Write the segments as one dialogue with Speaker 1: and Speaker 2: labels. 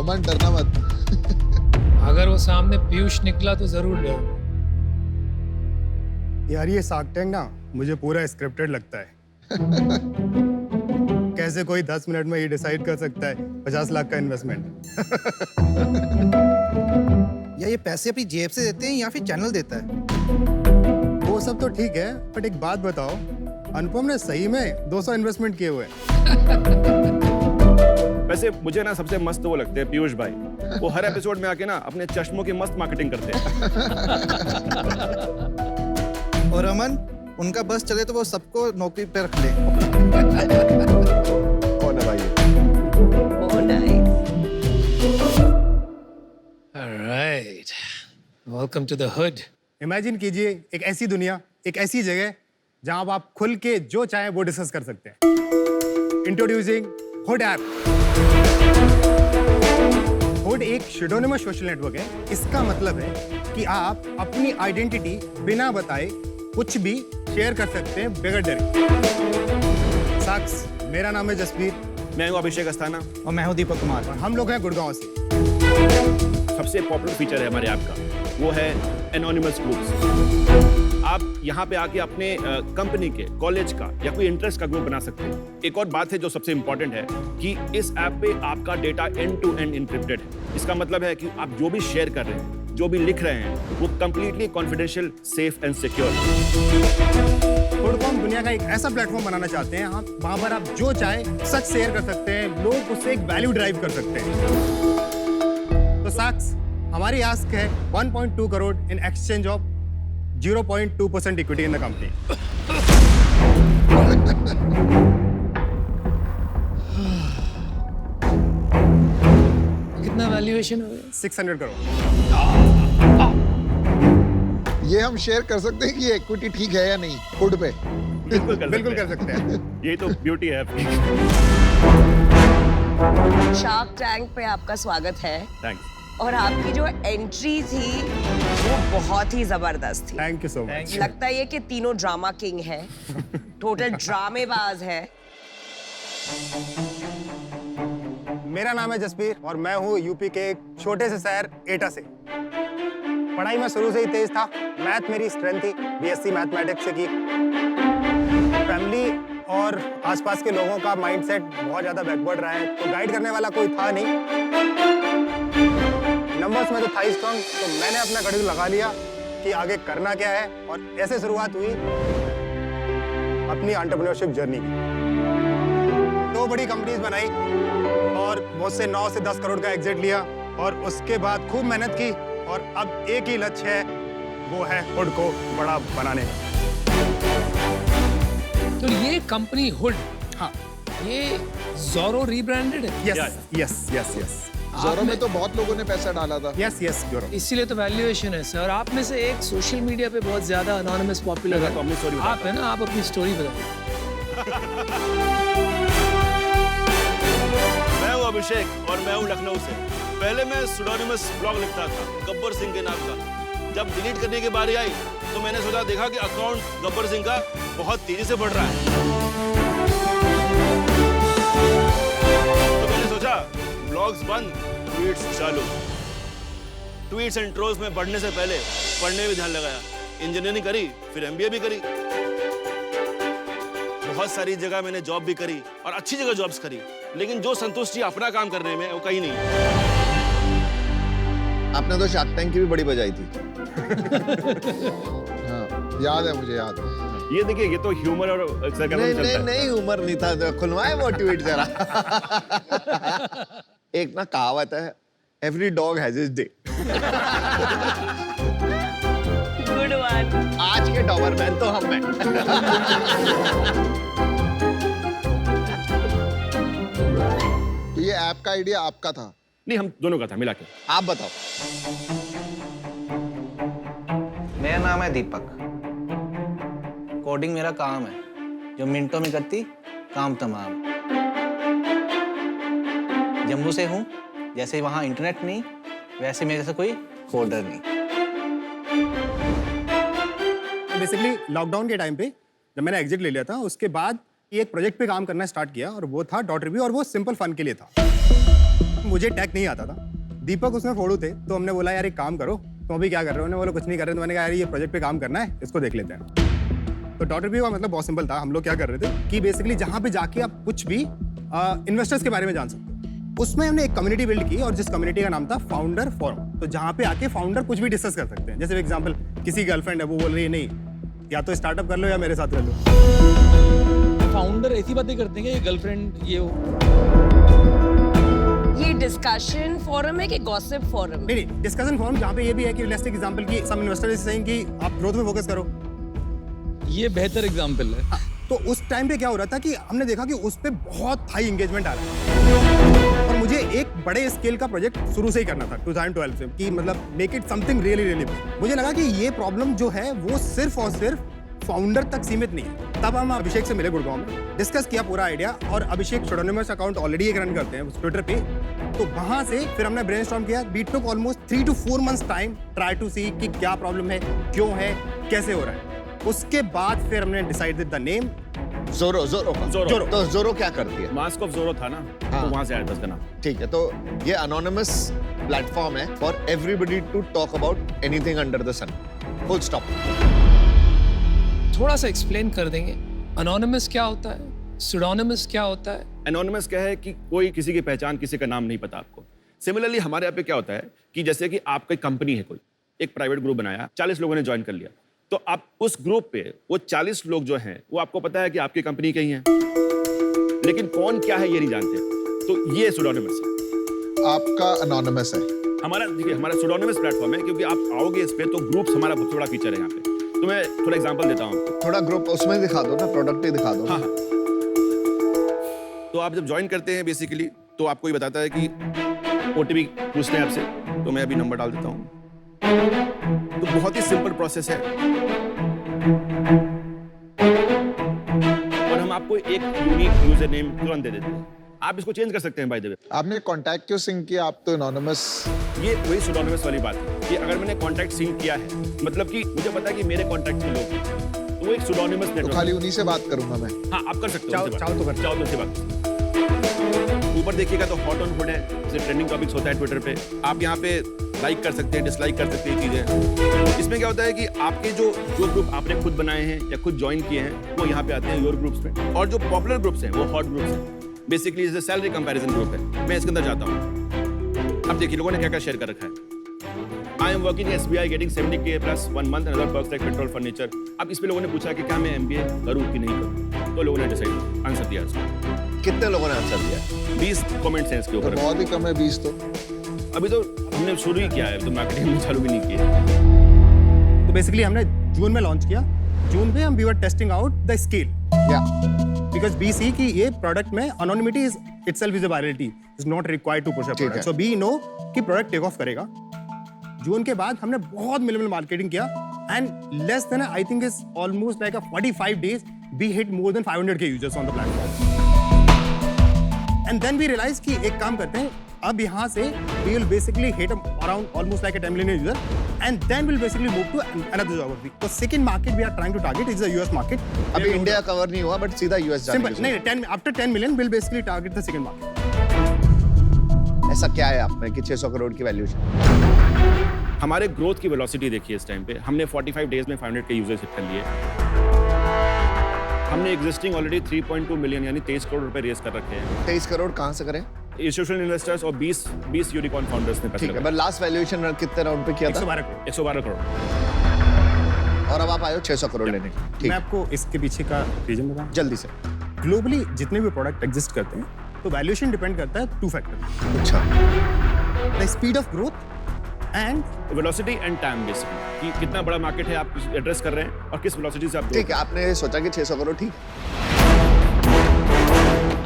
Speaker 1: अमन डरना मत।
Speaker 2: अगर वो सामने पीयूष निकला तो जरूर डर।
Speaker 3: यार ये शार्क टैंक ना मुझे पूरा स्क्रिप्टेड लगता है। कैसे कोई 10 मिनट में ये डिसाइड कर सकता है 50 लाख का इन्वेस्टमेंट।
Speaker 4: या ये पैसे अपनी जेब से देते हैं या फिर चैनल देता है?
Speaker 3: वो सब तो ठीक है, बट एक बात बताओ, अनुपम ने सही में 200 इन्वेस्टमेंट किए हुए हैं।
Speaker 5: वैसे मुझे ना सबसे मस्त वो लगते हैं पीयूष भाई। वो हर एपिसोड में आके ना अपने चश्मों की मस्त मार्केटिंग करते हैं।
Speaker 4: और अमन, उनका बस चले तो वो सबको नौकरी पे रख ले।
Speaker 5: कौन है भाई?
Speaker 6: Oh, nice.
Speaker 2: All right. Welcome to the hood.
Speaker 3: Imagine कीजिए एक ऐसी दुनिया, एक ऐसी जगह जहां आप खुल के जो चाहे वो डिस्कस कर सकते हैं। Introducing hood app. हुड एक शिडोनिमस सोशल नेटवर्क है। इसका मतलब है कि आप अपनी आइडेंटिटी बिना बताए कुछ भी शेयर कर सकते हैं बगैर डरे। साक्स, मेरा नाम है जसवीर।
Speaker 5: मैं हूँ अभिषेक अस्थाना।
Speaker 4: और मैं हूँ दीपक कुमार।
Speaker 3: और हम लोग हैं गुड़गांव से।
Speaker 5: सबसे पॉपुलर फीचर है हमारे ऐप का, वो है एनोनिमस ग्रुप्स। आप यहाँ पे आके अपने कंपनी के, कॉलेज का या कोई इंटरेस्ट का ग्रुप बना सकते हैं। एक और बात है जो सबसे इंपॉर्टेंट है कि इस ऐप पे आपका data end to end encrypted है। इसका मतलब है कि आप जो भी शेयर कर रहे हैं, जो भी लिख रहे हैं, वो completely confidential, safe and secure.
Speaker 3: Hood को हम दुनिया का एक ऐसा प्लेटफॉर्म बनाना चाहते हैं वहां पर आप जो चाहे सच शेयर कर सकते हैं, लोग उससे एक वैल्यू ड्राइव कर सकते हैं। तो साक्स, हमारी आस्क है 1.2 crore in exchange of 0.2% equity in the company.
Speaker 2: कितना वैल्यूएशन हो गया?
Speaker 3: 600 करोड़।
Speaker 1: ये हम शेयर कर सकते हैं कि इक्विटी ठीक है या नहीं हुड पे।
Speaker 3: बिल्कुल कर सकते हैं।
Speaker 5: यही तो ब्यूटी है आपकी।
Speaker 6: शार्क टैंक पे आपका स्वागत है।
Speaker 5: थैंक्स।
Speaker 6: और आपकी जो एंट्री थी वो बहुत ही जबरदस्त थी।
Speaker 3: Thank you so much.
Speaker 6: लगता है कि तीनों ड्रामा किंग है, टोटल ड्रामेबाज है।
Speaker 3: मेरा नाम है जसबीर और मैं हूँ यूपी के एक छोटे से शहर एटा से। पढ़ाई में शुरू से ही तेज था। मैथ मेरी स्ट्रेंथ थी। बीएससी मैथमेटिक्स से की। फैमिली और आसपास के लोगों का माइंडसेट बहुत ज्यादा बैकवर्ड रहा है, तो गाइड करने वाला कोई था नहीं। नंबर्स में तो था ही स्ट्रॉन्ग, तो मैंने अपना घड़ी लगा लिया कि आगे करना क्या है, और ऐसे शुरुआत हुई अपनी एंटरप्रेन्योरशिप जर्नी की। 2 बड़ी कंपनीज बनाई और मुझसे 9 से 10 करोड़ का एग्जिट लिया, और उसके बाद खूब मेहनत की, और अब एक ही लक्ष्य है, वो है हुड को बड़ा बनाने का।
Speaker 2: तो ये कंपनी हुड,
Speaker 3: हाँ,
Speaker 2: ये ज़ोरो रीब्रांडेड है।
Speaker 3: यस यस यस यस
Speaker 1: जोरो में तो बहुत लोगों ने पैसा डाला था।
Speaker 3: यस यस जोरो।
Speaker 2: इसीलिए तो वैल्यूएशन है सर। आप में से एक सोशल मीडिया पे बहुत ज्यादा अनोनिमस पॉपुलर है।
Speaker 5: तो अपनी स्टोरी
Speaker 2: आप है ना, आप अपनी स्टोरी बताइए।
Speaker 5: मैं हूँ अभिषेक और मैं हूँ लखनऊ से। पहले मैं सुडोनिमस ब्लॉग लिखता था गब्बर सिंह के नाम का। जब डिलीट करने की बारी आई तो मैंने सोचा, देखा कि अकाउंट गब्बर सिंह का बहुत तेजी से बढ़ रहा है, तो मैंने सोचा ब्लॉग्स बंद, ट्वीट्स चालू। ट्वीट्स एंड ट्रोल्स में बढ़ने से पहले पढ़ने में ध्यान लगाया। इंजीनियरिंग करी, फिर एमबीए भी करी। बहुत सारी जगह मैंने जॉब भी करी और अच्छी जगह जॉब्स करी, लेकिन जो संतुष्टि अपना काम करने में वो कहीं नहीं।
Speaker 1: आपने तो शार्क टैंक की भी बड़ी बजाई थी। हाँ, याद है, मुझे याद है।
Speaker 5: ये देखिए, ये तो ह्यूमर और sarcasm चलता है।
Speaker 1: नहीं उम्र नहीं था, तो खुलवाए वो ट्वीट जरा। एक ना कहावत है, every dog has his day.
Speaker 6: Good one.
Speaker 1: आज के डॉबरमैन तो हम हैं। तो ये ऐप का आइडिया आपका था?
Speaker 5: नहीं, हम दोनों का था मिला के।
Speaker 1: आप बताओ।
Speaker 4: मेरा नाम है दीपक। कोडिंग मेरा काम है, जो मिनटों में करती काम तमाम। जम्मू से हूँ, जैसे वहाँ इंटरनेट नहीं, वैसे मेरे से कोई कोडर नहीं।
Speaker 3: बेसिकली लॉकडाउन के टाइम पे जब मैंने एग्जिट ले लिया था, उसके बाद एक प्रोजेक्ट पे काम करना स्टार्ट किया, और वो था डॉट रिव्यू, और वो सिंपल फन के लिए था। मुझे टैग नहीं आता था, दीपक उसमें फोड़ू थे, तो हमने बोला यार एक काम करो, तुम अभी क्या कर रहे हो? उन्होंने बोला कुछ नहीं कर रहे। तो मैंने कहा यार ये प्रोजेक्ट पे काम करना है, इसको देख लेते हैं। तो डॉट रिव्यू का मतलब बहुत सिंपल था। हम लोग क्या कर रहे थे कि बेसिकली जहाँ पे जाके आप कुछ भी इन्वेस्टर्स के बारे में जान सकते हो, उसमें हमने एक कम्युनिटी बिल्ड की और जिस कम्युनिटी का नाम था फाउंडर फोरम। तो जहाँ पे आके फाउंडर कुछ भी डिस्कस कर सकते हैं। जैसे एग्जाम्पल, किसी गर्लफ्रेंड है, वो बोल रही है नहीं या तो स्टार्टअप कर लो या मेरे साथ कर लो।
Speaker 7: फाउंडर ऐसी बातें करते हैं कि गर्लफ्रेंड ये हो।
Speaker 6: ये डिस्कशन फोरम है कि गॉसिप फोरम?
Speaker 3: नहीं, डिस्कशन फोरम जहाँ पे ये भी है कि लेट्स टेक एग्जांपल की सम इन्वेस्टर इज सेइंग कि आप ग्रोथ में फोकस करो।
Speaker 7: ये बेहतर एग्जाम्पल है।
Speaker 3: तो उस टाइम पे क्या हो रहा था कि हमने देखा कि उस पे बहुत हाई एंगेजमेंट आ रहा है और मुझे एक बड़े स्केल का प्रोजेक्ट शुरू से ही करना था 2012 से, कि मतलब मेक इट समथिंग रियली मुझे लगा कि ये प्रॉब्लम जो है वो सिर्फ और सिर्फ फाउंडर तक सीमित नहीं है। तब हम अभिषेक से मिले गुड़गांव में, डिस्कस किया पूरा आइडिया, और अभिषेक सोडोनिमस अकाउंट ऑलरेडी एक रन करते हैं ट्विटर पे। तो वहां से फिर हमने ब्रेनस्टॉर्म किया। We took almost 3 to 4 months time try to see कि क्या प्रॉब्लम है, क्यों है, कैसे हो रहा है। उसके बाद फिर हमने डिसाइडेड द नेम
Speaker 1: जोरो।
Speaker 5: जोरो।
Speaker 1: तो जोरो क्या करती है?
Speaker 5: मास्क ऑफ जोरो था ना,
Speaker 1: हाँ।
Speaker 5: तो वहां से आया था उसका नाम।
Speaker 1: ठीक है, तो ये अनोनिमस प्लेटफॉर्म है for everybody to talk about anything under the sun, full stop.
Speaker 2: थोड़ा सा एक्सप्लेन कर देंगे अनोनिमस क्या होता है, सुडोनिमस क्या होता है?
Speaker 5: एनोनिमस क्या है कि कोई किसी की पहचान, किसी का नाम नहीं पता आपको। सिमिलरली हमारे यहाँ पे क्या होता है कि जैसे कि आपकी कंपनी है, कोई एक प्राइवेट ग्रुप बनाया, 40 लोगों ने ज्वाइन कर लिया, तो आप उस ग्रुप पे वो 40 लोग जो हैं वो आपको पता है कि आपकी कंपनी के ही हैं, लेकिन कौन क्या है ये नहीं जानते। तो ये सुडोनिमस है।
Speaker 1: आपका अनोनिमस है।
Speaker 5: हमारा देखिए, हमारा सुडोनिमस प्लेटफॉर्म है क्योंकि आप आओगे इस पे तो ग्रुप्स हमारा बहुत बड़ा फीचर है यहाँ पे। तो मैं थोड़ा एग्जांपल देता हूँ।
Speaker 1: थोड़ा ग्रुप उसमें दिखा दो ना, प्रोडक्ट ही दिखा दो।
Speaker 5: हाँ। तो आप जब ज्वाइन करते हैं बेसिकली, तो आपको ये बताता है कि OTP पूछते हैं आपसे, तो मैं अभी नंबर डाल देता हूँ। तो बहुत ही सिंपल प्रोसेस है और हम आपको एक यूनिक यूजर नेम तुरंत दे देते हैं। आप इसको चेंज कर सकते हैं बाय द वे।
Speaker 1: आपने कॉन्टैक्ट क्यों सिंक किया? आप तो एनोनिमस।
Speaker 5: ये वही सुडोनिमस वाली बात है कि अगर मैंने कॉन्टैक्ट सिंक किया है, मतलब कि मुझे पता है कि मेरे कॉन्टैक्ट में लोग हैं, तो वो एक सुडोनिमस
Speaker 1: तो
Speaker 5: नेटवर्क।
Speaker 1: खाली उन्हीं से बात करूंगा मैं।
Speaker 5: हाँ, आप कर सकते हो।
Speaker 3: चाहो तो कर।
Speaker 5: चाहो तो उनसे बात। ऊपर देखिएगा तो हॉट ऑन हुड है, जैसे ट्रेंडिंग टॉपिक्स होता है ट्विटर पे। आप यहाँ पे लाइक कर सकते हैं, डिसलाइक कर सकते हैं चीजें। इसमें क्या होता है कि आपके जो ग्रुप आपने खुद बनाए हैं या खुद ज्वाइन किए हैं, वो यहाँ पे आते हैं योर ग्रुप्स में। और जो पॉपुलर ग्रुप्स हैं वो हॉट ग्रुप्स हैं। बेसिकली जैसे सैलरी कंपैरिजन ग्रुप है, मैं इसके अंदर जाता हूँ। अब देखिए लोगों ने क्या क्या शेयर कर रखा है। I am working SBI getting 70K plus 1 month and other perks like petrol, furniture। अब इस पे लोगों ने पूछा कि क्या मैं MBA करूँ कि नहीं करूँ, तो लोगों ने डिसाइड आंसर दिया इसको।
Speaker 1: कितने लोगों ने आंसर दिया?
Speaker 5: 20 कमेंट्स हैं इसके
Speaker 1: तो
Speaker 5: ऊपर।
Speaker 1: बहुत ही कम है 20 तो।
Speaker 5: अभी तो हमने शुरू ही किया है, तो मार्केटिंग में चालू भी नहीं किया।
Speaker 3: तो बेसिकली हमने जून में लॉन्च किया। जून में हम we were testing out the scale,
Speaker 1: या
Speaker 3: बिकॉज वी सी कि ये प्रोडक्ट में anonymity is itself is a virality, is not required to push a
Speaker 1: ठीक है।
Speaker 3: product, so we know कि प्रोडक्ट टेक ऑफ करेगा। जून के बाद हमने बहुत मिनिमल मार्केटिंग किया and less than I think is almost like 45 days we hit more than 500K users on the platform, and then we realized कि एक काम करते हैं, अब यहाँ से we will basically hit around almost like a 10 million user and then we'll basically move to another geography. The second market we are trying to target is the US market.
Speaker 1: अभी India cover नहीं हुआ, but सीधा US जाने
Speaker 3: Simple.
Speaker 1: की
Speaker 3: नहीं, 10 after 10 million we'll basically target the second market.
Speaker 1: सोच। ऐसा क्या है आप में कि 600 करोड़ की वैल्यूएशन?
Speaker 5: हमारे ग्रोथ की वेलोसिटी देखिए इस टाइम पे। हमने 45 डेज में 500K यूजर्स हिट कर लिए। हमने एग्जिस्टिंग ऑलरेडी 3.2 मिलियन यानी 23 करोड़ रुपए रेज कर रखे हैं।
Speaker 1: 23 करोड़ कहाँ से करें?
Speaker 5: इंस्टीट्यूशनल इन्वेस्टर्स और 20 यूनिकॉर्न फाउंडर्स ने पैसे
Speaker 1: ठीक है, बट लास्ट वैल्यूएशन कितने राउंड पे किया था?
Speaker 3: 112 करोड़।
Speaker 5: 112 करोड़।
Speaker 1: और अब आप आए हो 600 करोड़ लेने की। ठीक
Speaker 3: मैं
Speaker 1: है,
Speaker 3: आपको इसके पीछे का रीजन बताऊं।
Speaker 1: जल्दी से।
Speaker 3: ग्लोबली जितने भी प्रोडक्ट एग्जिस्ट करते हैं, तो वैल्यूएशन डिपेंड करता है 2 फैक्टर,
Speaker 1: अच्छा,
Speaker 3: the speed of growth and
Speaker 5: velocity and time basically, कि कितना बड़ा मार्केट है आप एड्रेस कर रहे हैं और किस वेलोसिटी से आप
Speaker 1: ठीक है। आपने सोचा कि 600 करोड़ ठीक है।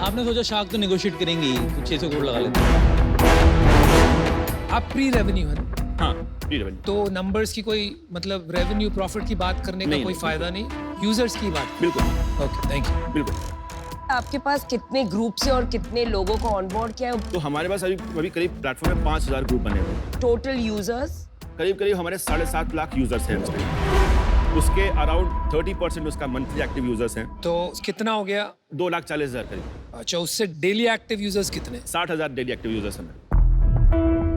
Speaker 7: आपने सोचा शार्क तो नेगोशिएट करेंगे ही, कुछ 600 करोड़ लगा लेते हैं।
Speaker 2: आप प्री रेवेन्यू है ना?
Speaker 5: हाँ, रेवेन्यू।
Speaker 2: तो नंबर्स की कोई मतलब रेवेन्यू प्रॉफिट की बात करने का
Speaker 5: नहीं,
Speaker 2: कोई
Speaker 5: नहीं,
Speaker 2: फायदा नहीं, यूजर्स की बात।
Speaker 5: बिल्कुल
Speaker 2: ओके, थैंक यू।
Speaker 5: बिल्कुल।
Speaker 6: आपके पास कितने ग्रुप से और कितने लोगों को ऑनबोर्ड किया है?
Speaker 5: तो हमारे पास अभी करीब प्लेटफॉर्म में 5000 ग्रुप बने हुए हैं।
Speaker 6: टोटल यूजर्स
Speaker 5: करीब हमारे 7.5 लाख यूजर्स हैं उसमें। उस उसके अराउंड 30% उसका मंथली एक्टिव यूजर्स हैं,
Speaker 2: तो कितना हो गया?
Speaker 5: 2,40,000 करीब।
Speaker 2: अच्छा, उससे डेली एक्टिव यूजर्स कितने?
Speaker 5: 60,000 डेली एक्टिव यूजर्स हैं।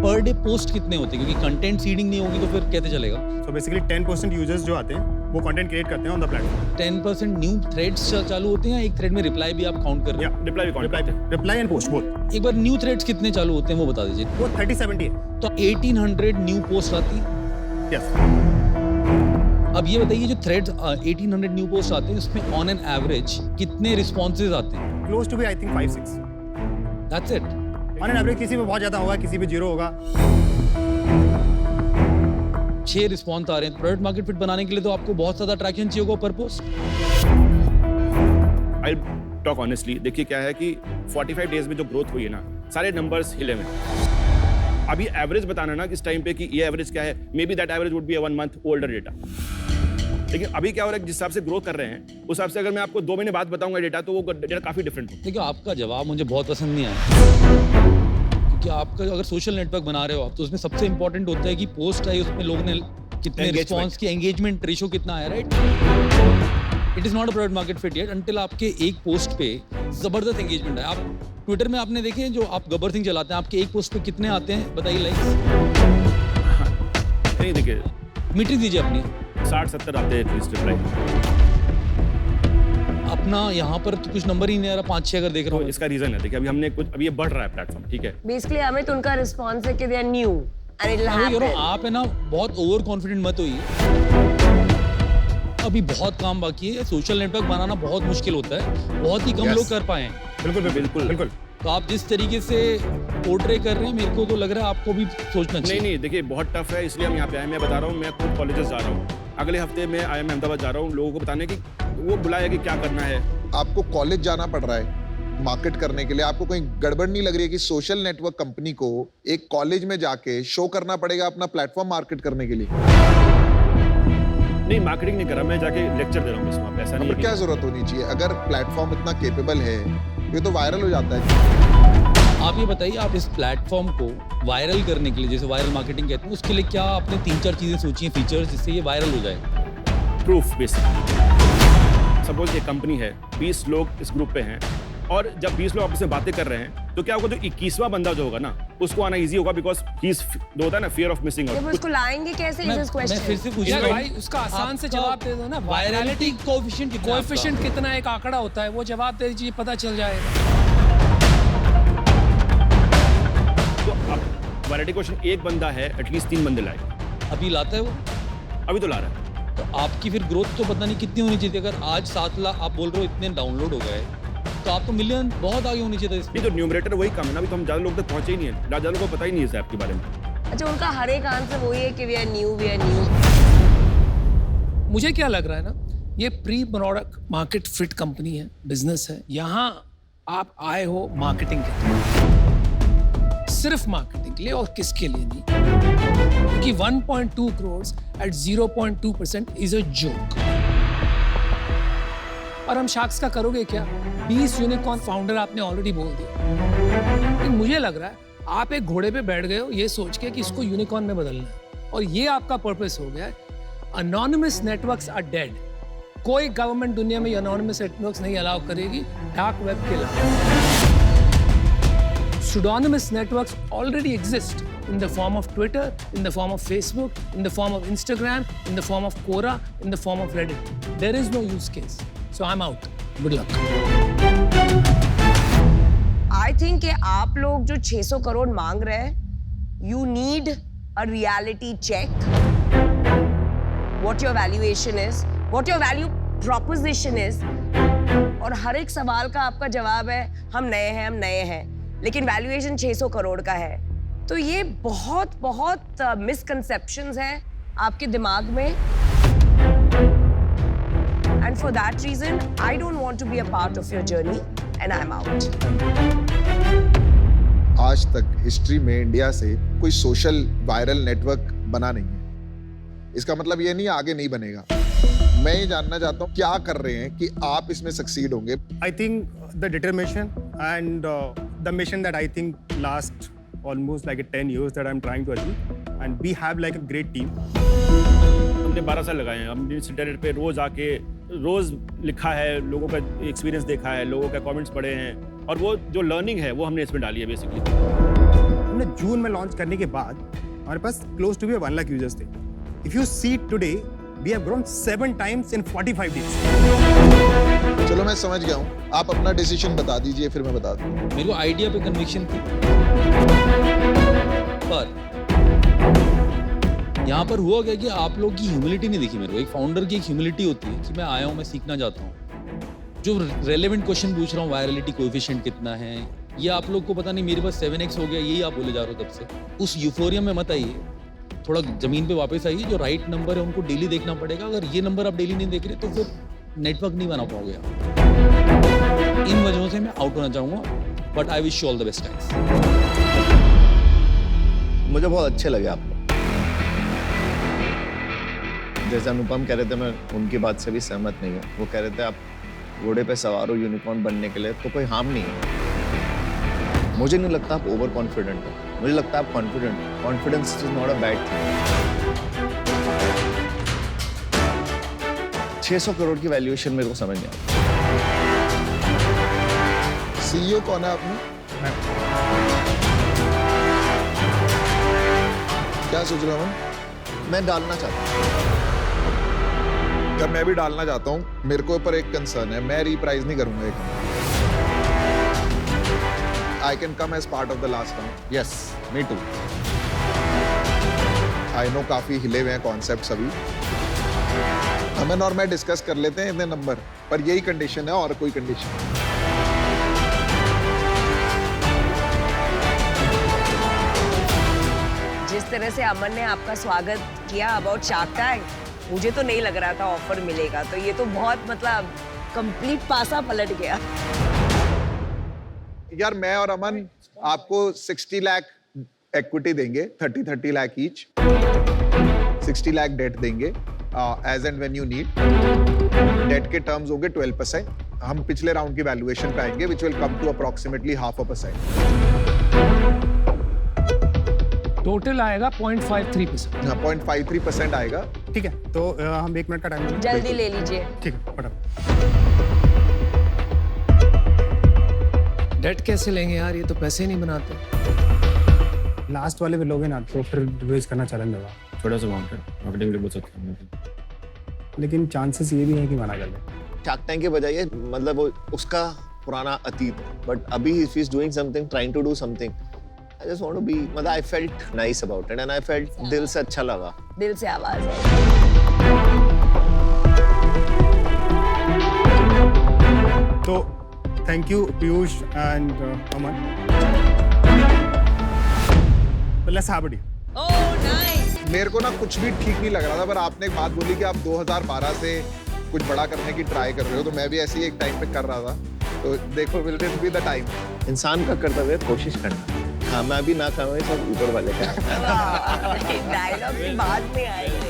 Speaker 7: पर डे पोस्ट कितने होते हैं? क्योंकि कंटेंट सीडिंग नहीं होगी तो फिर कैसे चलेगा?
Speaker 3: So basically 10% यूजर्स जो आते हैं वो कंटेंट क्रिएट करते हैं on the platform.
Speaker 7: 10% new threads चालू होते हैं, एक थ्रेड में रिप्लाई भी आप काउंट कर रहे
Speaker 3: या
Speaker 5: रिप्लाई भी काउंट करते हैं।
Speaker 3: Reply and post both.
Speaker 7: हैं? एक बार न्यू थ्रेड्स कितने चालू होते हैं वो बता दीजिए।
Speaker 3: वो 30-70 है.
Speaker 7: तो 1800 न्यू पोस्ट आती है।
Speaker 3: यस.
Speaker 7: अब ये बताइए जो थ्रेड्स 1800 न्यू पोस्ट आते हैं उसमें ऑन एन एवरेज कितने रिस्पॉन्सेज आते हैं?
Speaker 3: Close to be I think 5-6.
Speaker 7: That's it.
Speaker 3: On an average किसी में बहुत ज्यादा होगा, किसी में 0 होगा.
Speaker 7: 6 रिस्पॉन्स आ रहे हैं। प्रोडक्ट मार्केट फिट बनाने के लिए तो आपको बहुत ज्यादा ट्रैक्शन चाहिए होगा पर पोस्ट।
Speaker 5: आई टॉक ऑनेस्टली, देखिए क्या है कि 45 डेज में जो ग्रोथ हुई है ना, सारे नंबर्स हिले हुए हैं। अभी एवरेज बताना ना किस टाइम पे कि ये एवरेज क्या है, may be that average would be 1 month older data. लेकिन अभी क्या हो रहा है, जिस हिसाब से ग्रो कर रहे हैं उस हिसाब से अगर मैं आपको 2 महीने बाद बताऊंगा डेटा तो वो डेटा काफी डिफरेंट हो।
Speaker 7: देखिए आपका जवाब मुझे बहुत पसंद नहीं आया, क्योंकि आपका अगर सोशल नेटवर्क बना रहे हो आप तो उसमें सबसे इंपॉर्टेंट होता है कि पोस्ट आई उसमें लोगों ने कितने रिस्पॉन्स की, एंगेजमेंट रेशो कितना आया, right? It is not a product market fit yet until आपके एक पोस्ट पे जबरदस्त एंगेजमेंट है। आप ट्विटर में आपने देखे जो आप गब्बर सिंह चलाते हैं, आपके एक पोस्ट पे कितने आते हैं बताइए लाइक्स?
Speaker 5: नहीं देखिए,
Speaker 7: मीट्रिक दीजिए अपनी।
Speaker 5: 60-70 आते हैं एटलीस्ट रिप्लाई।
Speaker 7: अपना यहाँ पर तो कुछ नंबर ही नहीं आ रहा, 5-6 अगर देख रहा
Speaker 5: तो
Speaker 7: हूँ।
Speaker 5: इसका रीजन है, देखिए अभी हमने कुछ, अभी ये बढ़ रहा है प्लेटफॉर्म, ठीक है।
Speaker 6: बेसिकली अमित उनका रिस्पॉन्स है कि they are new and it will happen.
Speaker 7: आप है ना बहुत ओवर कॉन्फिडेंट मत होइए, अभी बहुत काम बाकी है। सोशल नेटवर्क बनाना बहुत मुश्किल होता है, बहुत ही कम
Speaker 1: Yes.
Speaker 7: लोग कर पाए हैं।
Speaker 3: बिल्कुल बिल्कुल बिल्कुल.
Speaker 7: तो आप जिस तरीके से पोर्ट्रे कर रहे हैं मेरे को तो लग रहा है आपको भी सोचना चाहिए।
Speaker 5: नहीं देखिए बहुत टफ है, इसलिए हम यहाँ पे आए। मैं बता रहा हूँ, मैं खुद कॉलेजेस जा रहा हूँ, अगले हफ्ते में IIM अहमदाबाद जा रहा हूँ लोगों को बताने की, वो बुलाया कि क्या करना है।
Speaker 8: आपको कॉलेज जाना पड़ रहा है मार्केट करने के लिए, आपको कोई गड़बड़ नहीं लग रही है कि सोशल नेटवर्क कंपनी को एक कॉलेज में जाके शो करना पड़ेगा अपना प्लेटफॉर्म मार्केट करने के लिए?
Speaker 5: नहीं, मार्केटिंग नहीं कर रहा, मैं जाके लेक्चर दे रहा हूँ बस वहाँ पे, ऐसा नहीं
Speaker 8: पर
Speaker 5: है
Speaker 8: क्या जरूरत होनी चाहिए? अगर प्लेटफॉर्म इतना केपेबल है ये तो वायरल हो जाता है।
Speaker 7: आप ये बताइए, आप इस प्लेटफॉर्म को वायरल करने के लिए, जैसे वायरल मार्केटिंग कहते हैं, उसके लिए क्या आपने 3-4 चीजें सोची हैं, फीचर्स, जिससे ये वायरल हो जाए?
Speaker 5: Proof basic. सपोज एक कंपनी है, 20 लोग इस ग्रुप पे हैं, और जब 20 लोग आपस में बातें कर रहे हैं तो क्या होगा, जो 21वां बंदा जो होगा ना उसको आना इजी होगा, बिकॉज ही इज जो होता है ना फियर ऑफ मिसिंग
Speaker 6: जब
Speaker 5: आउट।
Speaker 6: उसको लाएंगे कैसे इज दिस
Speaker 7: मैं फिर
Speaker 6: क्वेश्चन.
Speaker 7: से पूछ रहा
Speaker 2: यार
Speaker 7: हूँ,
Speaker 2: भाई उसका आसान से
Speaker 7: आपका
Speaker 2: जवाब दे दो ना.
Speaker 7: वायरलिटी कोएफिशिएंट कितना है आपका?
Speaker 2: कोएफिशिएंट कितना एक आंकड़ा होता है, वो जवाब दे दीजिए, पता चल जाएगा.
Speaker 5: तो अब वैरायटी क्वेश्चन, एक बंदा है एटलीस्ट 3 बंदे लाए,
Speaker 7: अभी लाता है वो?
Speaker 5: अभी तो ला रहा है।
Speaker 7: तो आपकी फिर ग्रोथ तो पता नहीं कितनी होनी चाहिए। अगर आज 7 लाख आप बोल रहे हो इतने डाउनलोड हो गए तो आप तो मिलियन बहुत आगे होनी चाहिए था
Speaker 5: नहीं तो न्यूमरेटर वही कम है ना, अभी तो हम ज़्यादा लोग तक पहुंचे ही नहीं है, ज़्यादा लोगों को पता ही नहीं है इस ऐप के बारे में।
Speaker 6: अच्छा, उनका हर एक आंसर वही है कि वी आर न्यू.
Speaker 2: मुझे क्या लग रहा है ना, ये pre product market fit company है, बिजनेस है. यहाँ आप आए हो मार्केटिंग के लिए, सिर्फ मार्केटिंग के लिए, और किसके लिए नहीं. क्योंकि 1.2 crore at 0.2% is a joke. और हम शार्क्स का करोगे क्या? 20 यूनिकॉर्न फाउंडर आपने ऑलरेडी बोल दिया. लेकिन मुझे लग रहा है आप एक घोड़े पे बैठ गए हो ये सोच के कि इसको यूनिकॉर्न में बदलना है, और ये आपका पर्पस हो गया है. Anonymous networks are dead. कोई गवर्नमेंट दुनिया में अनोनिमस नेटवर्क्स नहीं अलाउ करेगी डार्क वेब के अलावा. Pseudonymous networks already exist in the form of Twitter, in the form of Facebook, in the form of Instagram, in the form of Quora, in the form of Reddit. There is no use case. So I'm out. Good luck.
Speaker 6: I think कि आप लोग जो 600 करोड़ मांग रहे हैं, you need a reality check. What your valuation is, what your value proposition is. और हर एक सवाल का आपका जवाब है हम नए हैं, लेकिन वैल्यूएशन 600 करोड़ का है. तो ये बहुत मिसकंसेप्शंस हैं आपके दिमाग में. And for that reason, I don't want to be a part of your journey and I'm out.
Speaker 8: आज तक हिस्ट्री में इंडिया से कोई सोशल वायरल नेटवर्क बना नहीं है, इसका मतलब ये नहीं आगे नहीं बनेगा. मैं ये जानना चाहता हूँ क्या कर रहे हैं कि आप इसमें सक्सीड होंगे.
Speaker 3: I think the determination and the mission that I think last almost like 10 years that I'm trying to achieve, and we have like a great team.
Speaker 5: हमने 12 साल लगाए हैं। हमने इस इंटरनेट पे रोज आके रोज लिखा है, लोगों का एक्सपीरियंस देखा है, लोगों का कमेंट्स पढ़े हैं, और वो जो लर्निंग है वो हमने इसमें डाली है बेसिकली।
Speaker 3: हमने जून में लॉन्च करने के बाद हमारे पास close to be 1 lakh users थे। If you see today we have grown 7 times in 45 days।
Speaker 8: चलो मैं समझ गया हूँ, आप अपना डिसीजन बता दीजिए फिर मैं बता दूँ।
Speaker 7: मेरे को आइडिया पे कन्विक्शन थी, पर यहाँ पर हुआ क्या कि आप लोग की ह्यूमिलिटी नहीं दिखी मेरे को। एक फाउंडर की एक ह्यूमिलिटी होती है कि मैं आया हूँ, मैं सीखना चाहता हूँ। जो रेलेवेंट क्वेश्चन पूछ रहा हूँ, वायरलिटी कोएफिशिएंट कितना है, ये आप लोग को पता नहीं, मेरे पास 7x हो गया, यही आप बोले जा रहे हो तब से। उस यूफोरिया में मत आइए, थोड़ा जमीन पे वापस आइए। जो राइट नंबर है उनको डेली देखना पड़ेगा। अगर ये नंबर आप डेली नहीं देख रहे तो फिर नेटवर्क नहीं बना पाओगे आप। इन वजहों से मैं आउट होना चाहूंगा, but I wish you all the best guys.
Speaker 1: मुझे बहुत अच्छे लगे आप लोग। जैसे अनुपम कह रहे थे, मैं उनकी बात से भी सहमत नहीं हूँ। वो कह रहे थे आप घोड़े पे सवार हो यूनिकॉर्न बनने के लिए, तो कोई हार्म नहीं है। मुझे नहीं लगता आप ओवर कॉन्फिडेंट हो, मुझे लगता है आप कॉन्फिडेंट हो। Confidence is not a bad thing. 600 crore की वैल्यूएशन मेरे को समझ नहीं आता।
Speaker 8: सीईओ कौन है आपने? क्या सोच रहे हो?
Speaker 1: मैं डालना चाहता हूँ।
Speaker 8: जब मैं भी डालना चाहता हूँ, मेरे को ऊपर एक कंसर्न है, मैं रीप्राइज नहीं करूंगा एक। I can come as part of the last round.
Speaker 1: Yes, me too.
Speaker 8: I know काफी हिले हुए हैं कॉन्सेप्ट्स अभी। अमन और मैं डिस्कस कर लेते हैं इतने नंबर, पर यही कंडीशन है और कोई कंडीशन।
Speaker 6: जिस तरह से अमन ने आपका स्वागत किया अबाउट शार्क टैंक, मुझे तो नहीं लग रहा था ऑफर मिलेगा। तो ये तो बहुत मतलब कंप्लीट पासा पलट गया।
Speaker 8: यार मैं और अमन आपको 60 लाख इक्विटी देंगे, 30 लाख ईच, 60 लाख डेट देंगे as and when you need. Debt के टर्म्स होंगे 12%। हम पिछले राउंड की वैल्यूएशन पे आएंगे which will come to approximately 0.5%।
Speaker 2: Total आएगा 0.53%।
Speaker 8: हाँ 0.53% आएगा।
Speaker 3: ठीक है, तो हम 1 मिनट का टाइम
Speaker 6: जल्दी ले लीजिए।
Speaker 3: ठीक है, फटाफट।
Speaker 2: डेट कैसे लेंगे यार, ये तो पैसे ही नहीं बनाते।
Speaker 3: लास्ट वाले पे लोगे ना तो फिर रेज करना चैलेंज होगा।
Speaker 5: छोटा सा अमाउंट है, मार्केटिंग लिए बोल सकते हैं,
Speaker 3: लेकिन चांसेस ये भी है कि मना कर दे।
Speaker 1: शार्क टैंक के बजाय मतलब वो उसका पुराना अतीत, बट अभी if he's doing something, trying to do something, I just want to be, मतलब I felt nice about it and I felt दिल से अच्छा लगा।
Speaker 6: दिल से आवाज है।
Speaker 3: तो thank you Piyush and Aman. Let's have it.
Speaker 6: Oh nice.
Speaker 8: मेरे को ना कुछ भी ठीक नहीं लग रहा था, पर आपने एक बात बोली कि आप 2012 से कुछ बड़ा करने की ट्राई कर रहे हो, तो मैं भी ऐसे ही एक टाइम पे कर रहा था। तो देखो will this be the time.
Speaker 1: इंसान का कर्तव्य है कोशिश करना, कामयाबी ना कामयाबी सब ऊपर वाले का।
Speaker 6: डायलॉग बाद में आएगा।